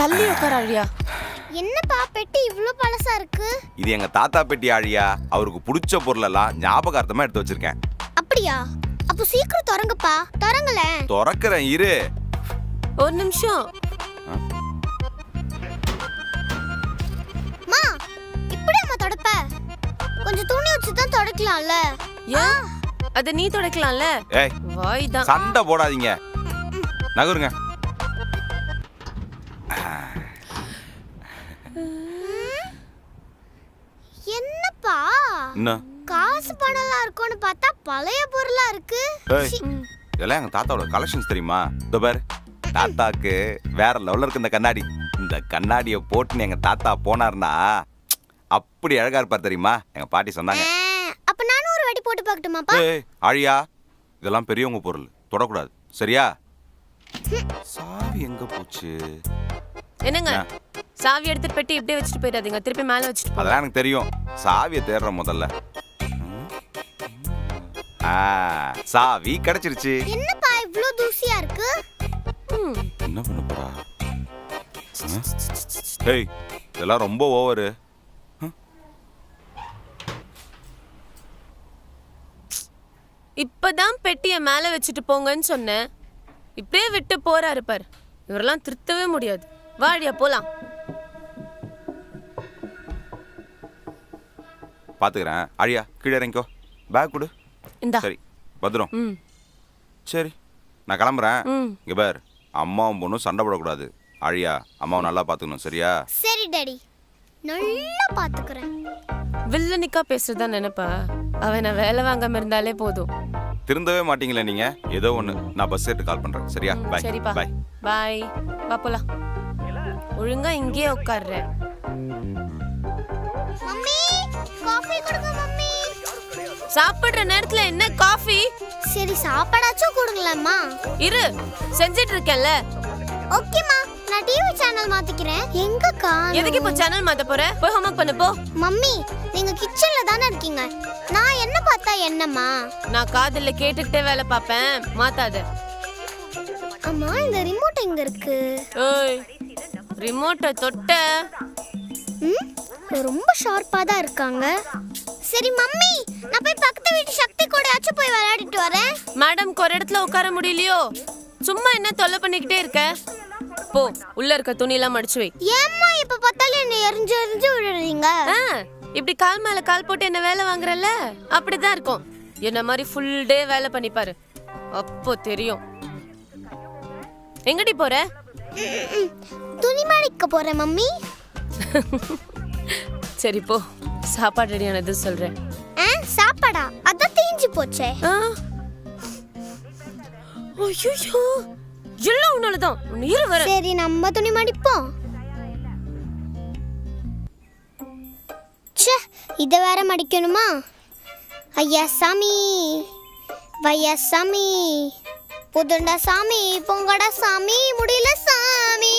தள்ளி உட்கார ஆழியா. என்னப்பா பெட்டி இவ்ளோ பழசா இருக்கு? இது எங்க தாத்தா பெட்டி ஆழியா. அவருக்கு பிடிச்ச பொருளெல்லாம் ஞாபகார்த்தமா எடுத்து வச்சிருக்கேன். அப்படியா? அப்ப சீக்கிரம் திறங்கப்பா. திறங்களேன். திறக்கிறேன் இரு. ஒரு நிமிஷம். மா, இப்படி அம்மா தொடப்ப. கொஞ்சம் துணி வச்சு தான் தொடக்கலாம்ல. ஏன்? அத நீ தொடக்கலாம்ல. ஏய், வாய் தான். சண்டை போடாதீங்க. நகருங்க. என்னப்பா? என்ன? காசு பணம்லாம் இருக்கும்னு பார்த்தா பழைய பொருளா இருக்கு. ஏய், இதெல்லாம் எங்க தாத்தாவோட கலெக்ஷன்ஸ் தெரியுமா? இதோ பாரு. தாத்தாக்கு வேற லெவல்ல இருக்கு இந்த கண்ணாடி. இந்த கண்ணாடியை போட்டு எங்க தாத்தா போனார்னா அப்படி அழகா இருப்பார் தெரியுமா? எங்க பாட்டி சொன்னாங்க. அப்ப நானும் ஒரு வாட்டி போட்டு பார்க்கட்டுமாப்பா? ஏய் ஆழியா, இதெல்லாம் பெரியவங்க பொருள், தொடக்கூடாது சரியா? சாவி எங்க போச்சு? என்னங்க, சாவி எடுத்துட்டு பெட்டி இப்படியே வச்சுட்டு போயிடாதீங்க, திருப்பி மேல வச்சுட்டு போ. அதெல்லாம் எனக்கு தெரியும். சாவியை தேடுற முதல்ல. சாவி கிடைச்சிருச்சு. என்னப்பா இவ்ளோ தூசியா இருக்கு? என்ன பண்ண போறா? ஏய், இதெல்லாம் ரொம்ப ஓவரு. இப்பதான் பெட்டிய மேல வச்சுட்டு போங்கன்னு சொன்னேன். இப்படியே விட்டு போறாரு பார். இவரெல்லாம் திருத்தவே முடியாது. வாடியா போலாம். பாத்துக்கிறேன். ஆழியா கீழே இறங்கிக்கோ. பேக் கொடு. இந்தா. சரி பத்திரம். சரி நான் கிளம்புறேன். இங்க பார், அம்மாவும் பொண்ணும் சண்டை போடக்கூடாது. ஆழியா, அம்மாவை நல்லா பாத்துக்கணும் சரியா? சரி டாடி, நல்லா பாத்துக்கிறேன். வில்லனிக்கா பேசுறதா நினைப்பா? அவன் நான் வேலை வாங்காம இருந்தாலே போதும். திருந்தவே மாட்டீங்களே நீங்க. ஏதோ ஒண்ணு, நான் பஸ் ஏறிட்டு கால் பண்றேன் சரியா? பை. சரிப்பா, பை பாய். வா போலாம். ஒழுங்கா இங்கேயே உட்கார்ற. மம்மி, காஃபி கொடுங்க மம்மி. சாப்பிடுற நேரத்துல என்ன காஃபி? சரி சாப்பாடாச்சும் கொடுங்களேம்மா. இரு, செஞ்சிட்டு இருக்கேன்ல. ஓகேம்மா, நான் டிவி சேனல் மாத்திக்கிறேன். எங்க காணோம்? எதுக்கு இப்போ சேனல் மாத்த போற? போய் ஹோம்வொர்க் பண்ணு போ. மம்மி, நீங்க கிச்சன்ல தானே இருக்கீங்க. நான் என்ன பார்த்தா என்னம்மா? நான் காதுல கேட்டுக்கிட்டே வேலை பார்ப்பேன், மாத்தாத. அம்மா, இந்த ரிமோட் எங்க இருக்கு? ஏய், ரிமோட்டை தொட்ட. ரொம்ப ஷார்ப்பா தான் இருக்காங்க. சரி மம்மி, நான் போய் பக்கத்து வீட்டு சக்தி கூடயாச்சும் போய் விளையாடிட்டு வரேன். மேடம் ஒரு இடத்துல உட்கார முடியலையோ? சும்மா என்ன தொல்லை பண்ணிக்கிட்டே இருக்க? போ, உள்ள இருக்க துணி எல்லாம் மடிச்சு வை. ஏம்மா இப்ப பார்த்தாலும் என்ன எரிஞ்சு எரிஞ்சு விடுறீங்க? இப்படி கால் மேல கால் போட்டு என்ன வேலை வாங்குறல்ல, அப்படிதான் இருக்கும். என்ன மாதிரி ஃபுல் டே வேலை பண்ணிப்பாரு, அப்போ தெரியும். எங்கடி போற? துணி மடிக்க போறேன் மம்மி. சரி போ, சாப்பாடு ரெடியானது சொல்றேன். சாப்பாடா? அதான் தீஞ்சு போச்சே. ஐயோ, எல்லாம் உன்னாலதான். இரு வர. சரி நம்ம துணி மடிப்போம். ச்சே, இத வேற மடிக்கணுமா? ஐயா சாமி, வையா சாமி, புதுண்டா சாமி, பொங்கடா சாமி, முடியல சாமி.